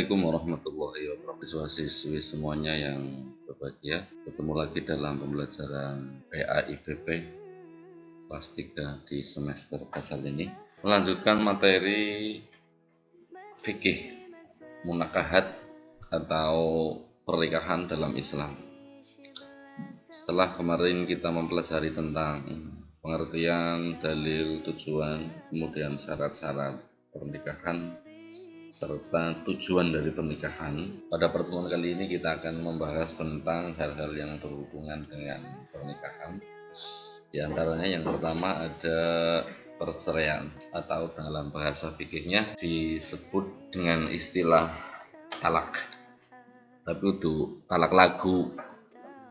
Assalamualaikum warahmatullahi wabarakatuh. Siswi semuanya yang berbahagia, ketemu lagi dalam pembelajaran PAIBP kelas 3 di semester asal ini. Melanjutkan materi fikih munakahat atau pernikahan dalam Islam. Setelah kemarin kita mempelajari tentang pengertian, dalil, tujuan, kemudian syarat-syarat pernikahan serta tujuan dari pernikahan. Pada pertemuan kali ini kita akan membahas tentang hal-hal yang berhubungan dengan pernikahan. Di antaranya yang pertama ada perceraian atau dalam bahasa fikihnya disebut dengan istilah talak. Tapi itu talak lagu,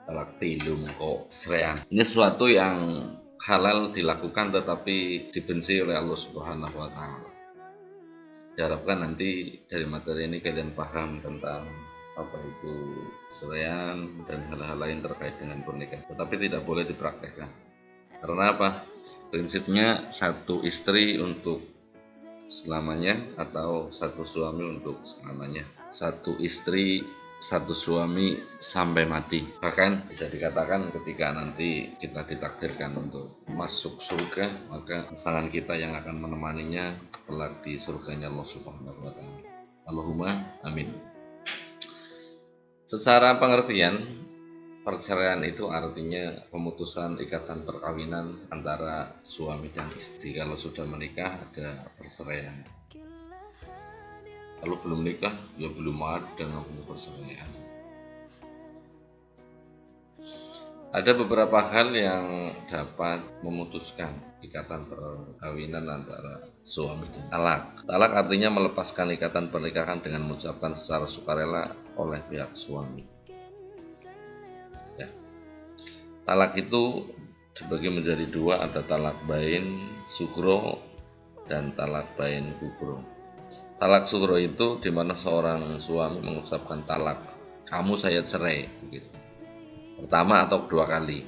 talak tilum kok seraian. Ini sesuatu yang halal dilakukan tetapi dibenci oleh Allah Subhanahu wa taala. Diharapkan nanti dari materi ini kalian paham tentang apa itu perceraian dan hal-hal lain terkait dengan pernikahan, tetapi tidak boleh dipraktekkan. Karena apa? Prinsipnya satu istri untuk selamanya atau satu suami untuk selamanya. Satu istri, satu suami sampai mati. Bahkan bisa dikatakan ketika nanti kita ditakdirkan untuk masuk surga, maka pasangan kita yang akan menemaninya kelak di surganya Allah Subhanahu wa taala. Allahumma amin. Secara pengertian, perceraian itu artinya pemutusan ikatan perkawinan antara suami dan istri. Kalau sudah menikah ada perceraian. Kalau belum nikah, ya belum ada namanya perceraian. Ada beberapa hal yang dapat memutuskan ikatan perkawinan antara suami dan talak. Talak artinya melepaskan ikatan pernikahan dengan mengucapkan secara sukarela oleh pihak suami. Ya. Talak itu dibagi menjadi dua, ada talak bain sugro dan talak bain kubro. Talak sugro itu di mana seorang suami mengucapkan talak, kamu saya cerai, begitu, pertama atau kedua kali.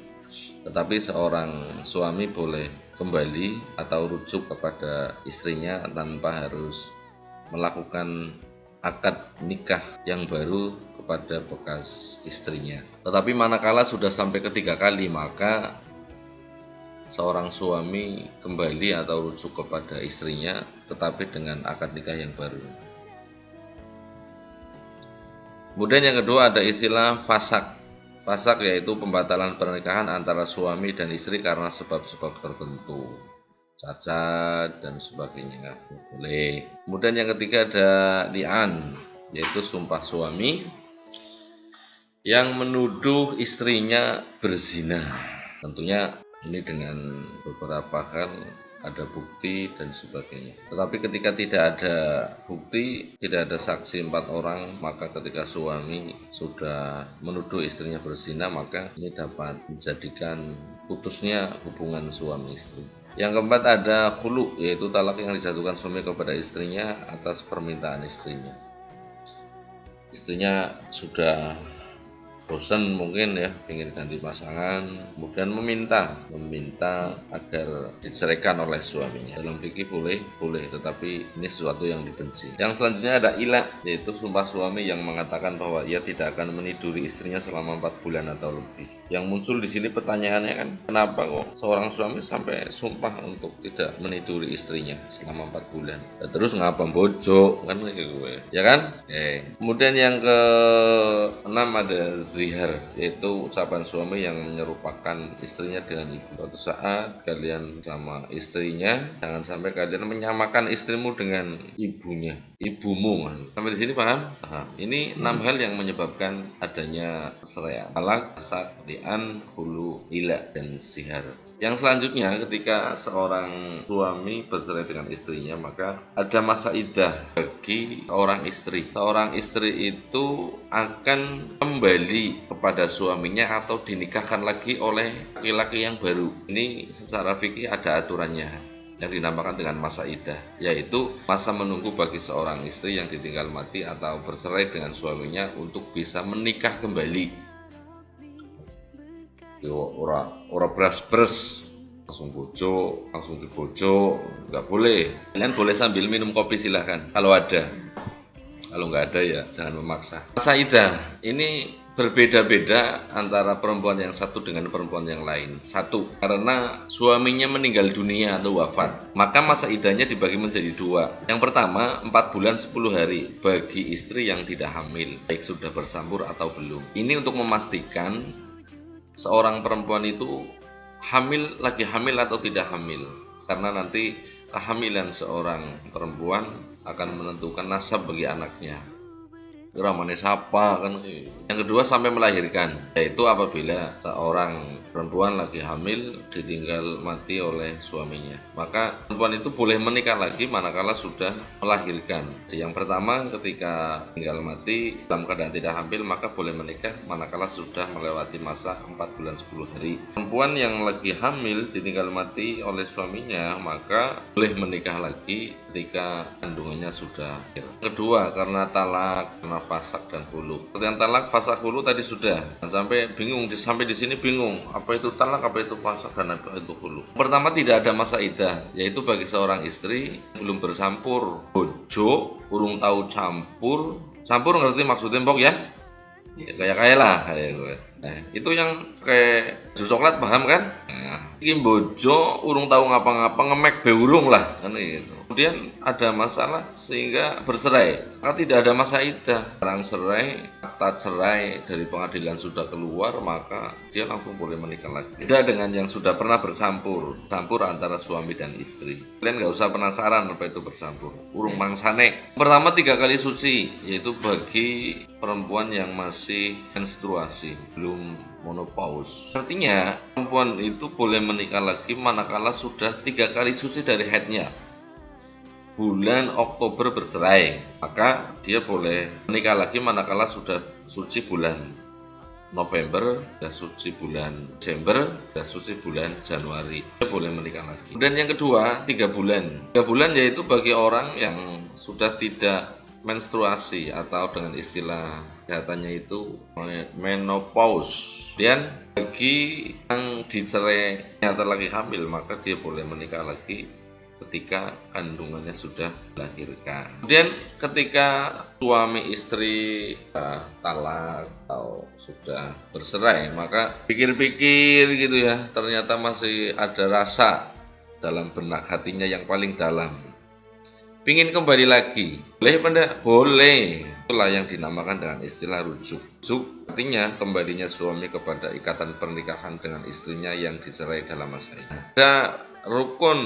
Tetapi seorang suami boleh kembali atau rujuk kepada istrinya tanpa harus melakukan akad nikah yang baru kepada bekas istrinya. Tetapi manakala sudah sampai ketiga kali, maka seorang suami kembali atau rujuk kepada istrinya tetapi dengan akad nikah yang baru. Kemudian yang kedua ada istilah fasak. Fasak yaitu pembatalan pernikahan antara suami dan istri karena sebab-sebab tertentu, cacat dan sebagainya, boleh. Kemudian yang ketiga ada li'an, yaitu sumpah suami yang menuduh istrinya berzina. Tentunya ini dengan beberapa hal, ada bukti dan sebagainya. Tetapi ketika tidak ada bukti, tidak ada saksi 4 orang, maka ketika suami sudah menuduh istrinya berzina, maka ini dapat menjadikan putusnya hubungan suami istri. Yang keempat ada khulu, yaitu talak yang dijatuhkan suami kepada istrinya atas permintaan istrinya. Istrinya sudah bosan mungkin ya, ingin ganti pasangan, kemudian meminta agar diceraikan oleh suaminya. Dalam fikih boleh, tetapi ini sesuatu yang dibenci. Yang selanjutnya ada ilah, yaitu sumpah suami yang mengatakan bahwa ia tidak akan meniduri istrinya selama 4 bulan atau lebih. Yang muncul di sini pertanyaannya kan, kenapa kok seorang suami sampai sumpah untuk tidak meniduri istrinya selama 4 bulan? Dan terus ngapa bojo kan gue, ya kan? Kemudian yang ke-6 ada zihar, yaitu ucapan suami yang menyerupakan istrinya dengan ibu. Suatu saat kalian sama istrinya, jangan sampai kalian menyamakan istrimu dengan ibunya, ibumu. Sampai di sini paham? Paham. Ini 6 hal yang menyebabkan adanya perceraian: talak, fasak, li'an, khulu, ila, dan zihar. Yang selanjutnya, ketika seorang suami bercerai dengan istrinya, maka ada masa iddah bagi seorang istri. Seorang istri itu akan kembali kepada suaminya atau dinikahkan lagi oleh laki-laki yang baru. Ini secara fikih ada aturannya yang dinamakan dengan masa iddah, yaitu masa menunggu bagi seorang istri yang ditinggal mati atau bercerai dengan suaminya untuk bisa menikah kembali. Ora beras-beras langsung bojo, langsung dibojo, nggak boleh. Kalian boleh sambil minum kopi silahkan kalau ada. Kalau nggak ada ya jangan memaksa. Masa idah ini berbeda-beda antara perempuan yang satu dengan perempuan yang lain. Satu, karena suaminya meninggal dunia atau wafat, maka masa idahnya dibagi menjadi dua. Yang pertama, 4 bulan 10 hari bagi istri yang tidak hamil, baik sudah bersambur atau belum. Ini untuk memastikan seorang perempuan itu lagi hamil atau tidak hamil. Karena nanti kehamilan seorang perempuan akan menentukan nasab bagi anaknya. Ramane siapa kan. Yang kedua sampai melahirkan, yaitu apabila seorang perempuan lagi hamil ditinggal mati oleh suaminya, maka perempuan itu boleh menikah lagi manakala sudah melahirkan. Yang pertama ketika tinggal mati dalam keadaan tidak hamil, maka boleh menikah manakala sudah melewati masa 4 bulan 10 hari. Perempuan yang lagi hamil ditinggal mati oleh suaminya, maka boleh menikah lagi ketika kandungannya sudah akhir. Kedua, karena talak, karena fasak dan hulu. Yang talak, fasak, hulu tadi sudah. Sampai bingung, sampai di sini bingung. Apa itu talak, apa itu fasak, dan apa itu hulu. Pertama, tidak ada masa iddah, yaitu bagi seorang istri belum bersampur, bojo, urung tahu campur. Campur ngerti maksudnya mbok ya? Ya kayak lah kayak gue. Nah, itu yang kayak jus coklat paham kan? Nah, ini bojo urung tahu ngapa-ngapa ngemek be urung lah kan gitu. Kemudian ada masalah sehingga bercerai, maka tidak ada masa iddah. Barang cerai, akta cerai dari pengadilan sudah keluar, maka dia langsung boleh menikah lagi. Beda dengan yang sudah pernah bercampur antara suami dan istri. Kalian nggak usah penasaran apa itu bercampur. Urung mangsane. Pertama 3 kali suci, yaitu bagi perempuan yang masih menstruasi, belum menopause. Artinya perempuan itu boleh menikah lagi manakala sudah 3 kali suci dari haidnya. Bulan Oktober bercerai, maka dia boleh menikah lagi manakala sudah suci bulan November, sudah suci bulan Desember, sudah suci bulan Januari. Dia boleh menikah lagi. Dan yang kedua, 3 bulan. 3 bulan yaitu bagi orang yang sudah tidak menstruasi atau dengan istilah kesehatannya itu menopause. Dan bagi yang dicerai ternyata lagi hamil, maka dia boleh menikah lagi ketika kandungannya sudah dilahirkan. Kemudian ketika suami istri talak atau sudah bercerai, maka pikir-pikir gitu ya, ternyata masih ada rasa dalam benak hatinya yang paling dalam, pingin kembali lagi. Boleh pada? Boleh. Itulah yang dinamakan dengan istilah rujuk. Rujuk artinya kembalinya suami kepada ikatan pernikahan dengan istrinya yang dicerai dalam masa ini. Ada rukun,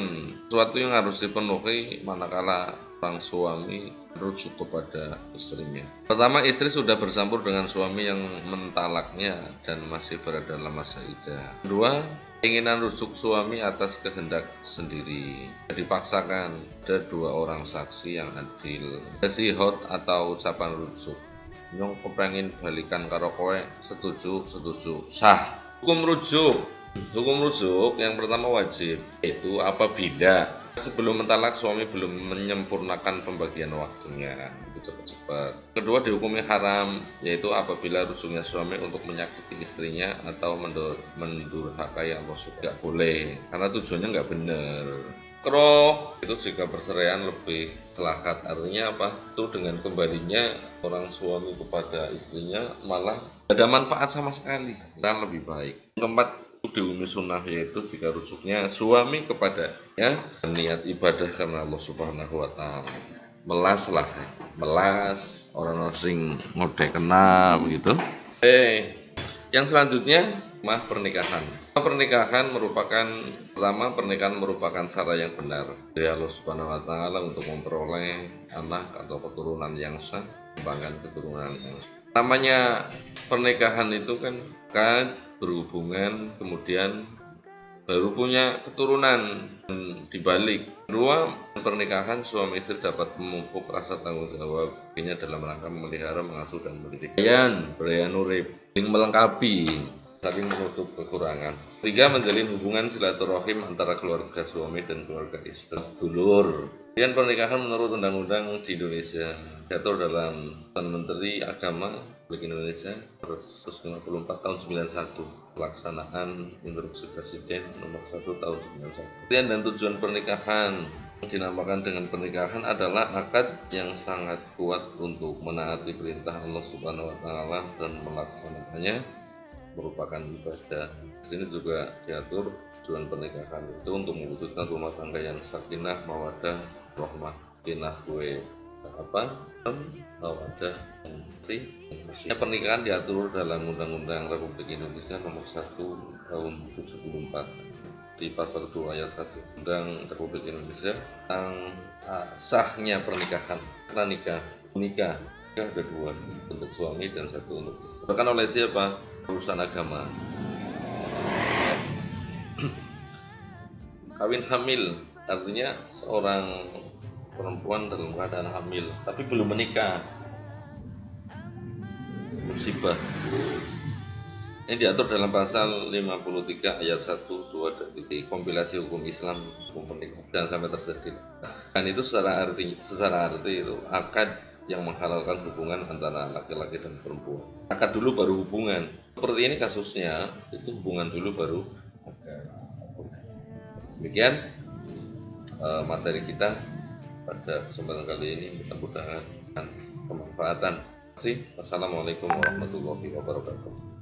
sesuatu yang harus dipenuhi manakala sang suami rujuk kepada istrinya. Pertama, istri sudah bercampur dengan suami yang mentalaknya dan masih berada dalam masa iddah. Kedua, keinginan rujuk suami atas kehendak sendiri, dipaksakan. Ada 2 orang saksi yang adil, sihot atau ucapan rujuk. Nyong kepengen balikan karo kowe, setuju, sah. Hukum rujuk yang pertama wajib, yaitu apabila sebelum mentalak suami belum menyempurnakan pembagian waktunya, itu cepat-cepat. Kedua, dihukumi haram, yaitu apabila rujuknya suami untuk menyakiti istrinya atau mendurhakai Allah juga boleh, karena tujuannya nggak benar. Keroh itu jika perceraian lebih selakat, artinya apa? Itu dengan kembalinya orang suami kepada istrinya malah ada manfaat sama sekali, dan lebih baik. Keempat, dihukumi sunnah, yaitu jika rujuknya suami kepada ya niat ibadah karena Allah Subhanahu wa taala. Melas orang sing ngode kena begitu. Yang selanjutnya pernikahan. Pernikahan merupakan cara yang benar dari Allah Subhanahu wa taala untuk memperoleh anak atau keturunan yang sah, kembangkan keturunan yang sah. Namanya pernikahan itu kan berhubungan, kemudian baru punya keturunan. Dibalik kedua pernikahan, suami istri dapat memupuk rasa tanggung jawabnya dalam rangka memelihara, mengasuh dan mendidik. Berayan urip yang melengkapi saling menutup kekurangan. 3. Menjalin hubungan silaturahim antara keluarga suami dan keluarga istri. Sedulur. Kemudian pernikahan menurut undang-undang di Indonesia diatur dalam Peraturan Menteri Agama Republik Indonesia 154 tahun 91, pelaksanaan Instruksi Presiden nomor 1 tahun 91. Artian dan tujuan pernikahan yang dinamakan dengan pernikahan adalah akad yang sangat kuat untuk menaati perintah Allah Subhanahu wa taala dan melaksanakannya merupakan ibadah. Di sini juga diatur tujuan pernikahan itu untuk mewujudkan rumah tangga yang sakinah, mawaddah, rahmah. Sakinah gue mawaddah dan sih. Pernikahan diatur dalam Undang-Undang Republik Indonesia nomor 1 tahun 74 di pasal 2 ayat 1 Undang Republik Indonesia tentang sahnya pernikahan. Karena nikah ada 2 untuk suami dan 1 untuk istri. Bahkan oleh siapa? Urusan agama. Kawin hamil artinya seorang perempuan dalam keadaan hamil tapi belum menikah, musibah. Ini diatur dalam pasal 53 ayat 1, 2 dan 3 kompilasi hukum Islam hukum pernikahan. Jangan sampai terjadi. Dan itu secara arti itu akad yang menghalalkan hubungan antara laki-laki dan perempuan. Akad dulu baru hubungan. Seperti ini kasusnya, itu hubungan dulu baru akad. Demikian materi kita pada kesempatan kali ini, mudah-mudahan bermanfaatan. Terima kasih. Wassalamualaikum warahmatullahi wabarakatuh.